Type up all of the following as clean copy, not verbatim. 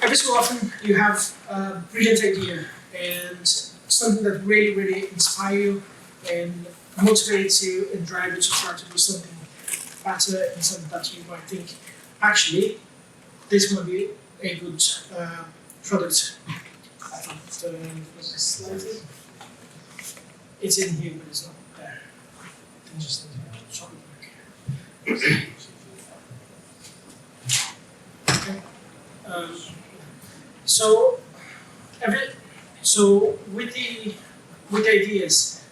every so often you have a brilliant idea and something that really, really inspires you and motivates you and drives you to try to do something better and something that you might think, actually, this might be a good product. I think slightly. It's in here, but it's not there. Just shop it back. Okay. So with the ideas,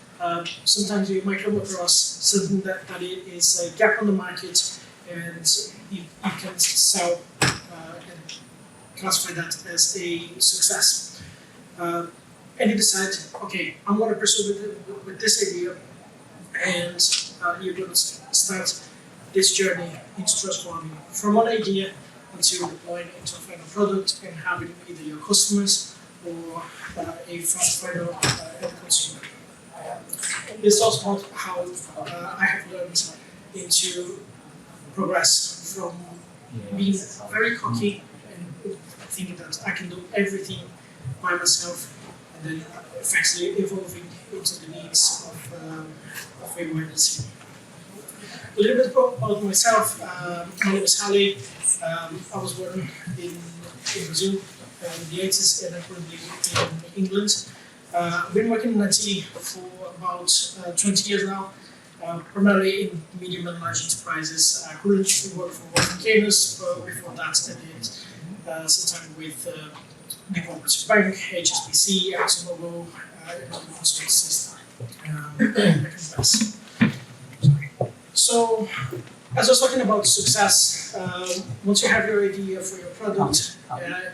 sometimes you might come across something that it is a gap on the market, and you can sell and classify that as a success. And you decide, okay, I'm going to pursue with this idea, and you're going to start this journey into transforming from one idea into deploying into a final product and having either your customers or a final end consumer. This is also about how I have learned into progress from being very cocky and thinking that I can do everything by myself, and then effectively evolving into the needs of a wider team. A little bit about myself. My name is Halley. I was born in Brazil in the 80s, and I'm currently in England. I've been working in IT for about 20 years now, primarily in medium and large enterprises. I currently work for Waterfront, but before that I did some time with the Cooperative Bank, HSBC, ExxonMobil, and other consultancies So, as I was talking about success, once you have your idea for your product,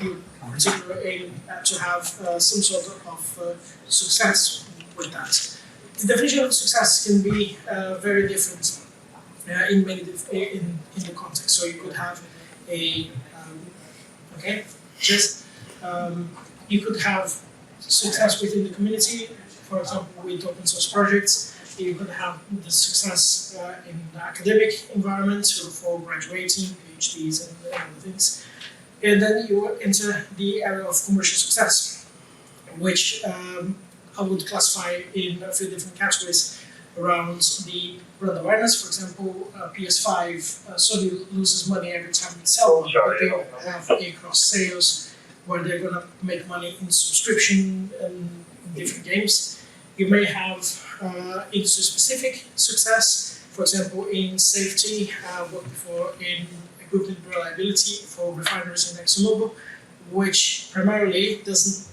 you particularly aim to have some sort of success with that. The definition of success can be very different in the context. So you could have you could have success within the community, for example, with open source projects. You could have the success in the academic environment for graduating, PhDs and other things. And then you enter the area of commercial success, which I would classify in a few different categories around the brand awareness. For example, PS5 Sony loses money every time they sell one, but they have a cross sales where they're going to make money in subscription and in different games. You may have industry-specific success, for example, in safety, worked before in equipment reliability for refineries in ExxonMobil, which primarily doesn't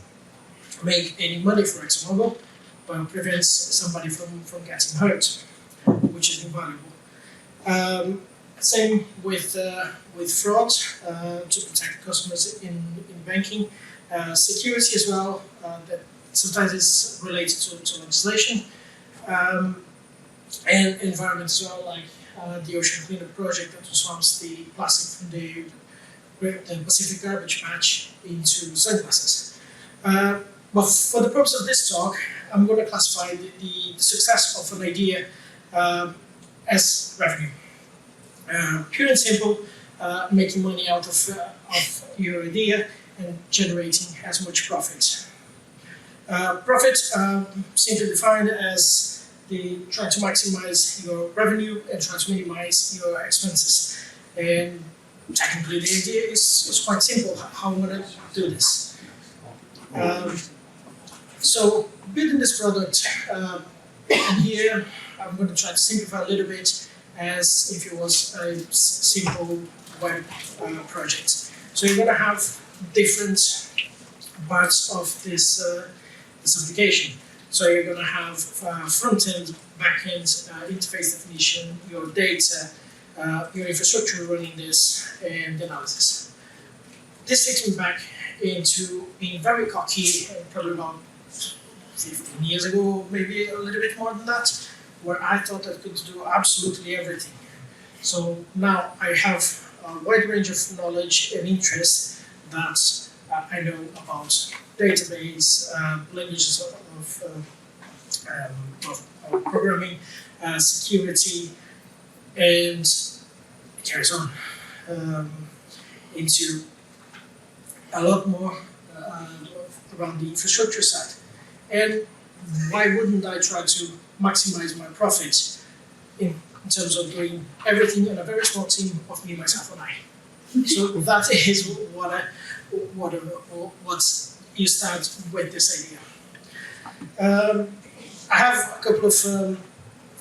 make any money for ExxonMobil, but prevents somebody from getting hurt, which is invaluable. Same with fraud, to protect customers in banking. Security as well, that sometimes is related to legislation. And environment as well, like the ocean cleanup project that transforms the plastic from the Pacific garbage patch into sunglasses. But for the purpose of this talk, I'm going to classify the success of an idea as revenue. Pure and simple, making money out of your idea and generating as much profit. Profit, simply defined as trying to maximize your revenue and trying to minimize your expenses. And technically, the idea is quite simple. How I'm going to do this. So, building this product, and here I'm going to try to simplify a little bit as if it was a simple web project. So you're going to have different parts of this application. So you're going to have front-end, back-end interface definition, your data, your infrastructure running this, and analysis. This takes me back into being very cocky, probably about 15 years ago, maybe a little bit more than that, where I thought I could do absolutely everything. So now I have a wide range of knowledge and interests that I know about database, languages of programming, security, and it carries on into a lot more around the infrastructure side. And why wouldn't I try to maximize my profits in terms of doing everything in a very small team of me, myself, and I? So that is what you start with this idea. I have a couple of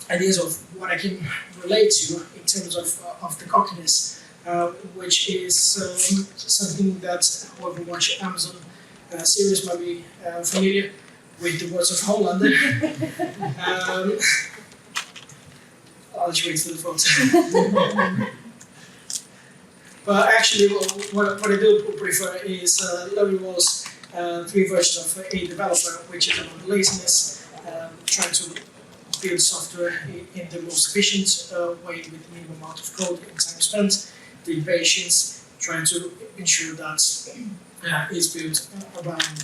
ideas of what I can relate to in terms of the cockiness, which is something that whoever watched Amazon series might be familiar with the words of Hollander. I'll let you wait for the photo. But actually, what I do prefer is Larry Wall's 3 versions of a developer, which is about laziness, trying to build software in the most efficient way with the minimum amount of code and time spent, the patience, trying to ensure that it's built around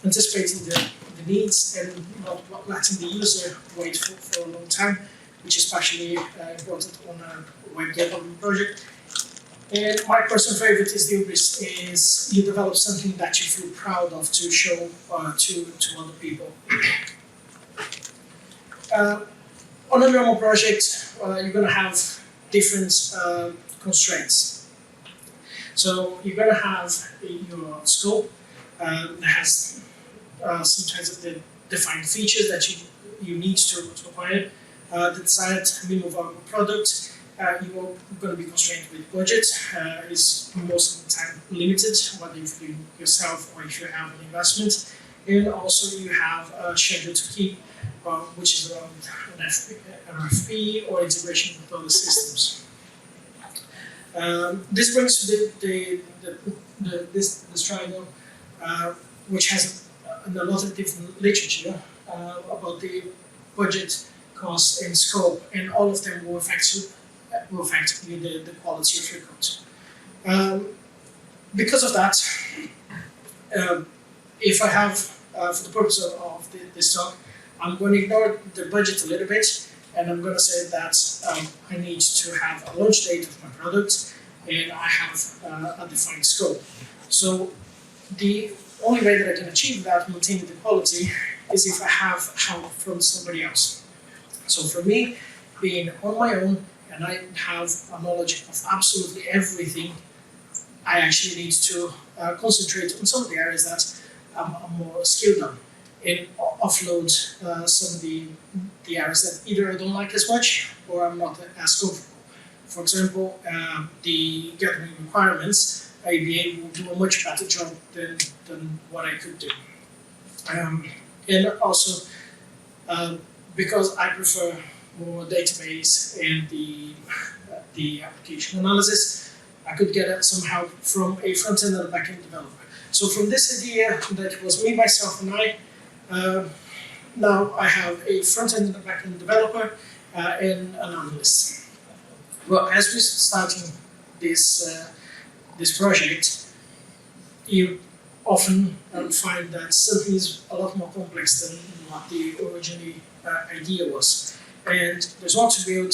anticipating the needs and not letting the user wait for a long time, which is especially important on a web development project. And my personal favorite is the hubris, is you develop something that you feel proud of to show to other people. On a normal project, you're going to have different constraints. So you're going to have your scope that has sometimes the defined features that you need to acquire. The desired minimum viable product. You are going to be constrained with budget. Is most of the time limited, whether if you do yourself or if you have an investment. And also you have a schedule to keep, which is around an RFP or integration with other systems. This brings to this triangle, which has a lot of different literature about the budget, cost, and scope, and all of them will affect the quality of your code. Because of that, if I have, for the purpose of this talk, I'm going to ignore the budget a little bit, and I'm going to say that I need to have a launch date of my product, and I have a defined scope. So the only way that I can achieve that, maintaining the quality, is if I have help from somebody else. So for me, being on my own, and I have a knowledge of absolutely everything, I actually need to concentrate on some of the areas that I'm more skilled on, and offload some of the areas that either I don't like as much or I'm not as comfortable. For example, the gathering requirements, IBA will do a much better job than what I could do. And also, because I prefer more database and the application analysis, I could get some help from a front-end and a back-end developer. So from this idea that was me, myself, and I, now I have a front-end and a back-end developer and an analyst. Well, as we're starting this project, you often find that something is a lot more complex than what the original idea was. And there's one to build,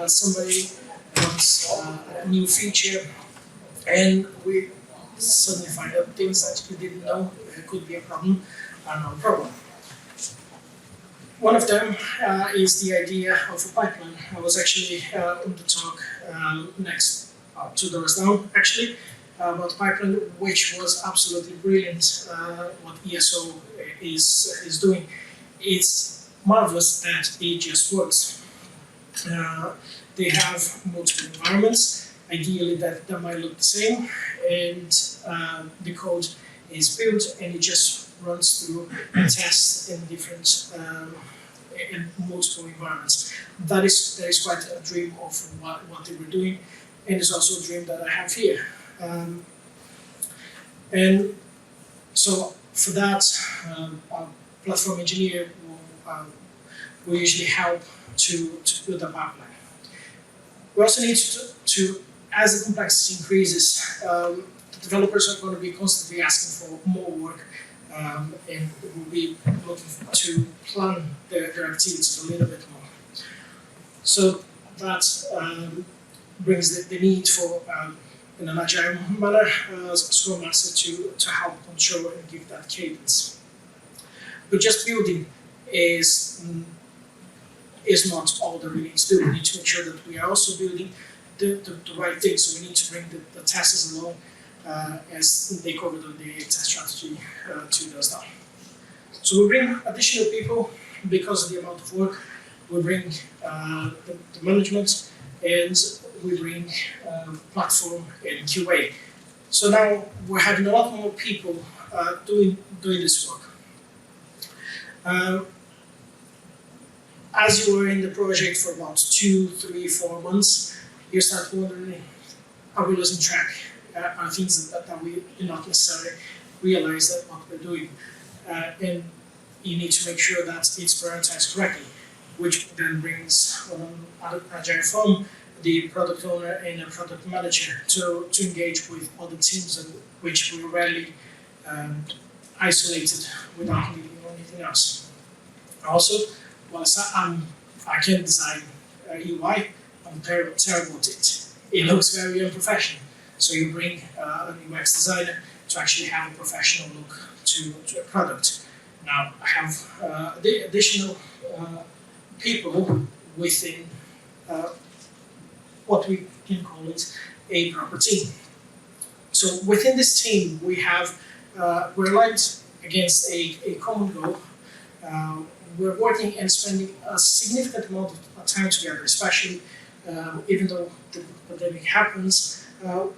somebody wants a new feature, and we suddenly find out things that we didn't know could be a problem are not a problem. One of them is the idea of a pipeline. I was actually on the talk next 2 doors down, actually, about pipeline, which was absolutely brilliant. What ESO is doing, it's marvelous that it just works. They have multiple environments, ideally that might look the same, and the code is built and it just runs through and tests in different in multiple environments. That is quite a dream of what they were doing, and it's also a dream that I have here. And so for that, our platform engineer will usually help to build a pipeline. We also need to as the complexity increases, the developers are going to be constantly asking for more work, and will be looking to plan their activities a little bit more. So that brings the need for in an agile manner as a Scrum Master to help control and give that cadence. But just building is not all that we need to do. We need to make sure that we are also building the right things. So we need to bring the testers along as they covered on the test strategy 2 does now. So we bring additional people because of the amount of work. We bring the management, and we bring platform and QA. So now we're having a lot more people doing this work. As you were in the project for about 2, 3, 4 months, you start wondering, are we losing track? Are things that we do not necessarily realize that what we're doing? And you need to make sure that it's prioritized correctly, which then brings Agile from the product owner and a product manager to engage with other teams, and which we rarely isolated without needing anything else. Also, whilst I can design UI, I'm terrible at it. It looks very unprofessional. So you bring an UX designer to actually have a professional look to a product. Now I have the additional people within what we can call it a proper team. So within this team, we have we're aligned against a common goal. We're working and spending a significant amount of time together, especially even though the pandemic happens.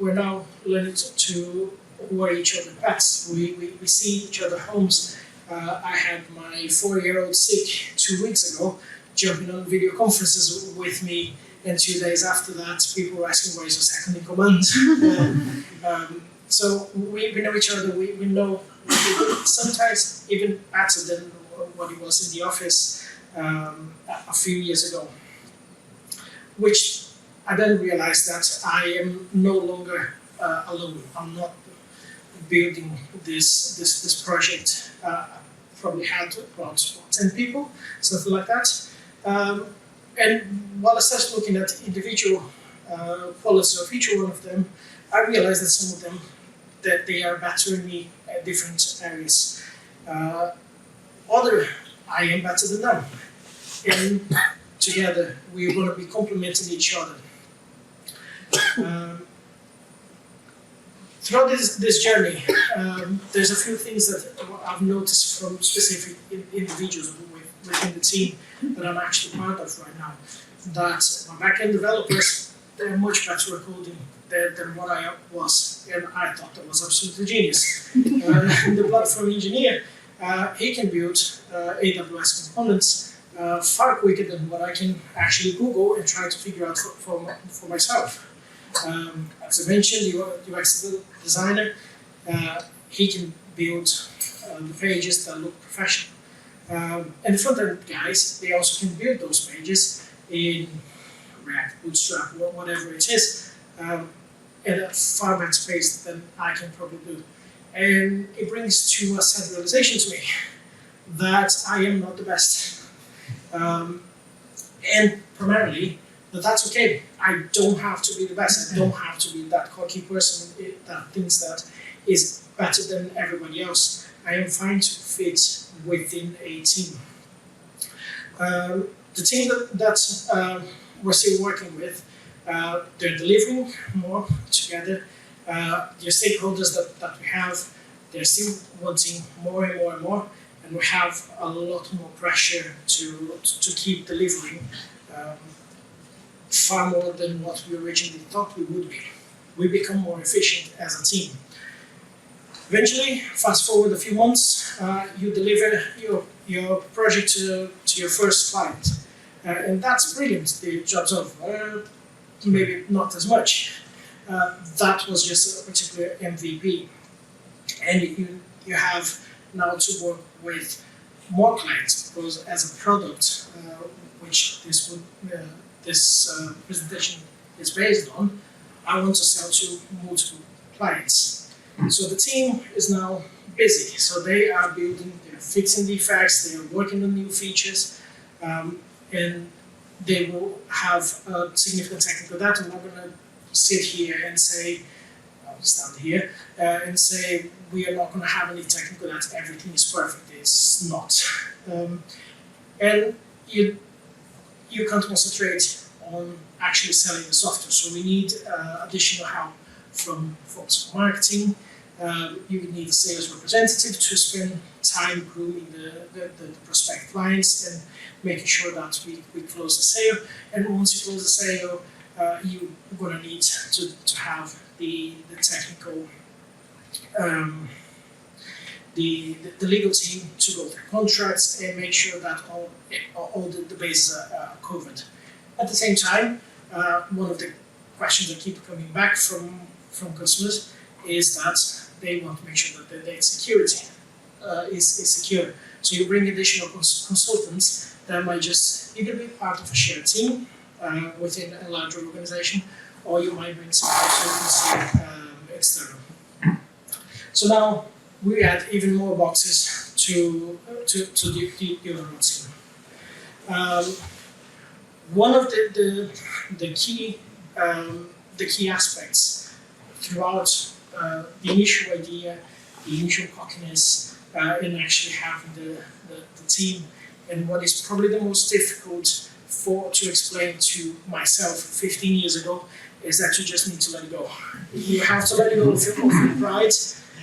We're now learning to wear each other's pets. We see each other's homes. I had my 4-year-old sick 2 weeks ago, jumping on video conferences with me, and 2 days after that, people were asking where is your second in command. So we know each other. We know sometimes even better than what it was in the office a few years ago. Which I then realized that I am no longer alone. I'm not building this project. Probably had about 10 people, something like that. And while I started looking at individual qualities of each one of them, I realized that some of them that they are better than me at different areas. Other, I am better than them. And together, we're going to be complementing each other. Throughout this journey, there's a few things that I've noticed from specific individuals within the team that I'm actually part of right now. That my backend developers, they're much better at coding than what I was, and I thought that was absolutely genius. The platform engineer, he can build AWS components far quicker than what I can actually Google and try to figure out for myself. As I mentioned, the UX designer, he can build the pages that look professional. And the front-end guys, they also can build those pages in React, Bootstrap, whatever it is, at a far better pace than I can probably do. And it brings to a sad realization to me that I am not the best. And primarily, that's okay. I don't have to be the best. I don't have to be that cocky person that thinks that is better than everybody else. I am fine to fit within a team. The team that we're still working with, they're delivering more together. The stakeholders that we have, they're still wanting more and more and more, and we have a lot more pressure to keep delivering far more than what we originally thought we would be. We become more efficient as a team. Eventually, fast forward a few months, you deliver your project to your first client. And that's brilliant, the job's over. Maybe not as much. That was just a particular MVP. And you have now to work with more clients, because as a product, which this presentation is based on, I want to sell to multiple clients. So the team is now busy. So they are building, they're fixing defects, they are working on new features, and they will have significant technical data. I'm not going to sit here and say stand here and say we are not going to have any technical, that everything is perfect. It's not. And you can't concentrate on actually selling the software. So we need additional help from folks from marketing. You need a sales representative to spend time grooming the prospective clients and making sure that we close the sale. And once you close the sale, you're going to need to have the technical, the legal team to go through contracts and make sure that all the bases are covered. At the same time, one of the questions that keep coming back from customers is that they want to make sure that the data security is secure. So you bring additional consultants that might just either be part of a shared team within a larger organization, or you might bring some consultancy external. So now we add even more boxes to the overall team. One of the key aspects throughout the initial idea, the initial cockiness, and actually having the team, and what is probably the most difficult to explain to myself 15 years ago, is that you just need to let go. You have to let go of your pride,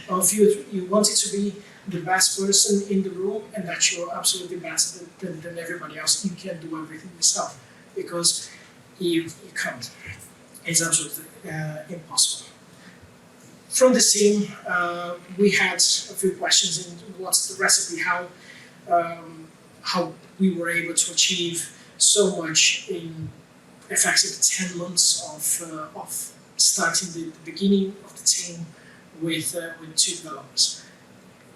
of you wanted to be the best person in the room, and that you're absolutely better than everybody else. You can't do everything yourself, because you can't. It's absolutely impossible. From the team, we had a few questions in what's the recipe, how we were able to achieve so much in effectively 10 months of starting the beginning of the team with 2 developers.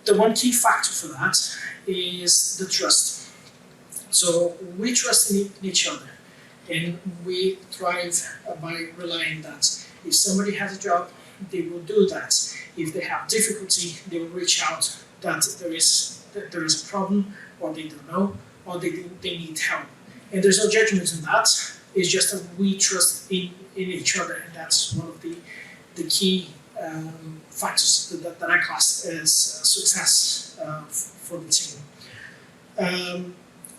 The one key factor for that is the trust. So we trust in each other, and we thrive by relying that if somebody has a job, they will do that. If they have difficulty, they will reach out that there is a problem, or they don't know, or they need help. And there's no judgment in that. It's just that we trust in each other, and that's one of the key factors that I class as success for the team.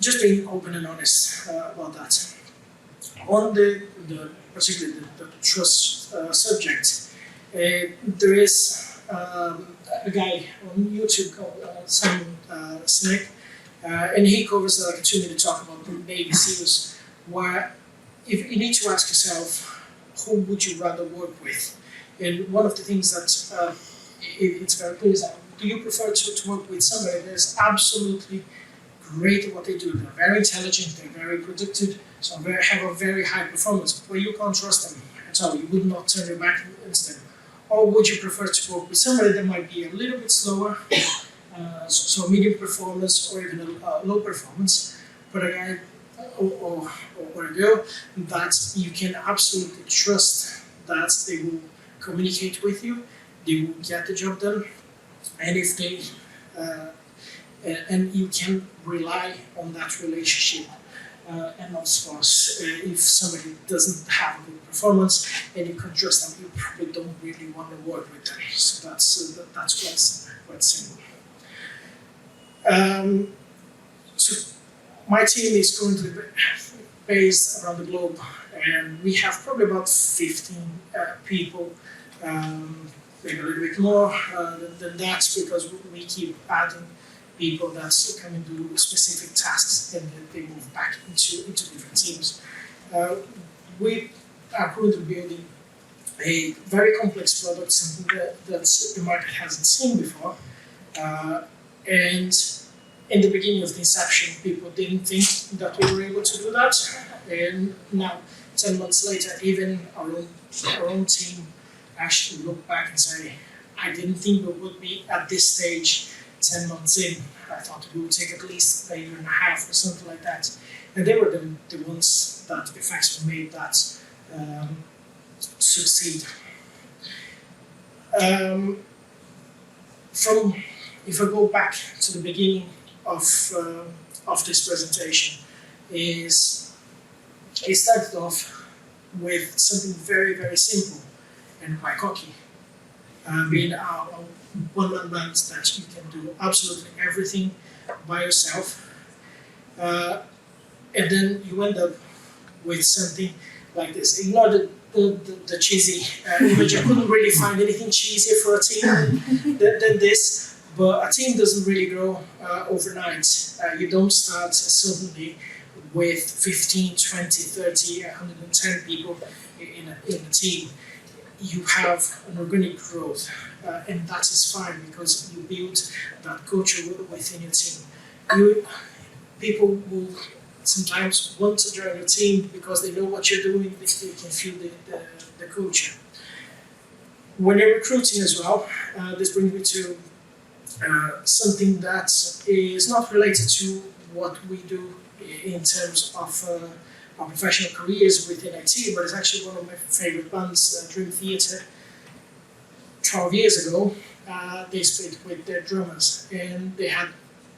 Just being open and honest about that. On particularly the trust subject, there is a guy on YouTube called Simon Sinek, and he covers like a 2-minute talk about the Navy SEALs, where if you need to ask yourself, who would you rather work with? And one of the things that it's very clear is that, do you prefer to work with somebody that's absolutely great at what they do? They're very intelligent, they're very productive, so have a very high performance, where you can't trust them at all, you would not turn your back instead. Or would you prefer to work with somebody that might be a little bit slower, so medium performance or even a low performance, but a guy or a girl that you can absolutely trust that they will communicate with you, they will get the job done, and if they and you can rely on that relationship. And of course, if somebody doesn't have a good performance and you can trust them, you probably don't really want to work with them. So that's quite simple. So my team is currently based around the globe, and we have probably about 15 people, maybe a little bit more than that, because we keep adding people that come and do specific tasks, and then they move back into different teams. We are currently building a very complex product, something that the market hasn't seen before. And in the beginning of the inception, people didn't think that we were able to do that. And now, 10 months later, even our own team actually look back and say, I didn't think we would be at this stage 10 months in. I thought it would take at least a year and a half or something like that. And they were the ones that effectively made that succeed. If I go back to the beginning of this presentation, it started off with something very, very simple and quite cocky. being a one-man band that you can do absolutely everything by yourself. And then you end up with something like this. Ignore the cheesy image. I couldn't really find anything cheesier for a team than this. But a team doesn't really grow overnight. You don't start suddenly with 15, 20, 30, 110 people in a team. You have an organic growth, and that is fine because you build that culture within your team. People will sometimes want to join your team because they know what you're doing, they can feel the culture. When you're recruiting as well, this brings me to something that is not related to what we do in terms of our professional careers within IT, but it's actually one of my favorite bands, Dream Theater. 12 years ago, they split with their drummers, and they had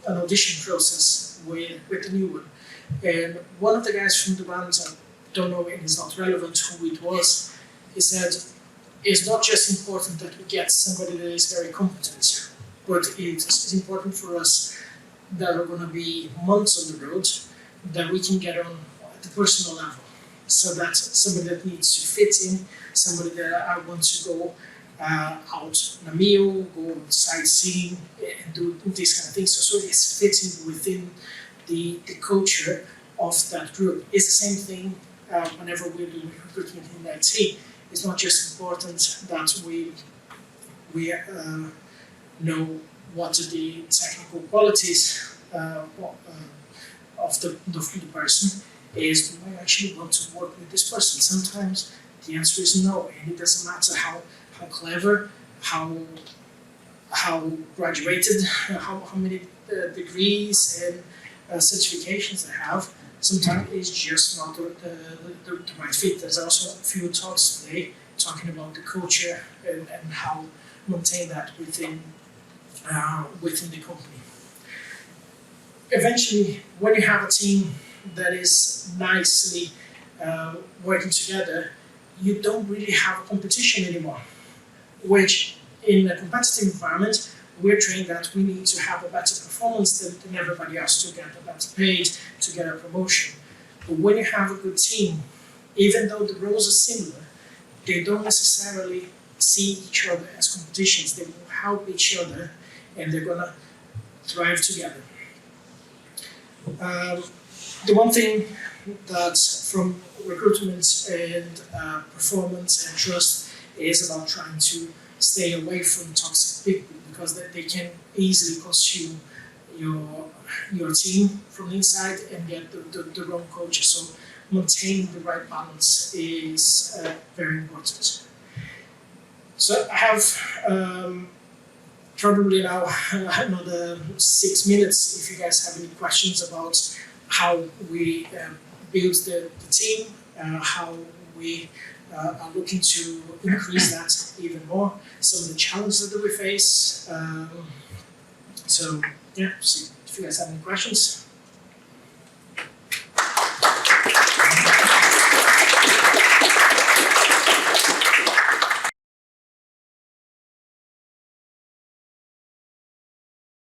an audition process with the new one. And one of the guys from the band, I don't know, and it's not relevant who it was, he said, it's not just important that we get somebody that is very competent, but it's important for us that are going to be months on the road that we can get on at the personal level. So that's somebody that needs to fit in, somebody that I want to go out on a meal, go sightseeing, and do these kind of things. So it's fitting within the culture of that group. It's the same thing whenever we're doing recruitment in IT. It's not just important that we know what are the technical qualities of the person. Is do I actually want to work with this person? Sometimes the answer is no, and it doesn't matter how clever, how graduated, how many degrees and certifications they have. Sometimes it's just not the right fit. There's also a few talks today talking about the culture and how maintain that within the company. Eventually, when you have a team that is nicely working together, you don't really have a competition anymore, which in a competitive environment, we're trained that we need to have a better performance than everybody else to get a better paid, to get a promotion. But when you have a good team, even though the roles are similar, they don't necessarily see each other as competitions. They will help each other and they're gonna thrive together. The one thing that from recruitment and performance and trust is about trying to stay away from toxic people because they can easily consume your team from the inside and get the wrong culture. So maintaining the right balance is very important. So I have probably now another 6 minutes if you guys have any questions about how we build the team, how we are looking to increase that even more, some of the challenges that we face. So yeah, see if you guys have any questions.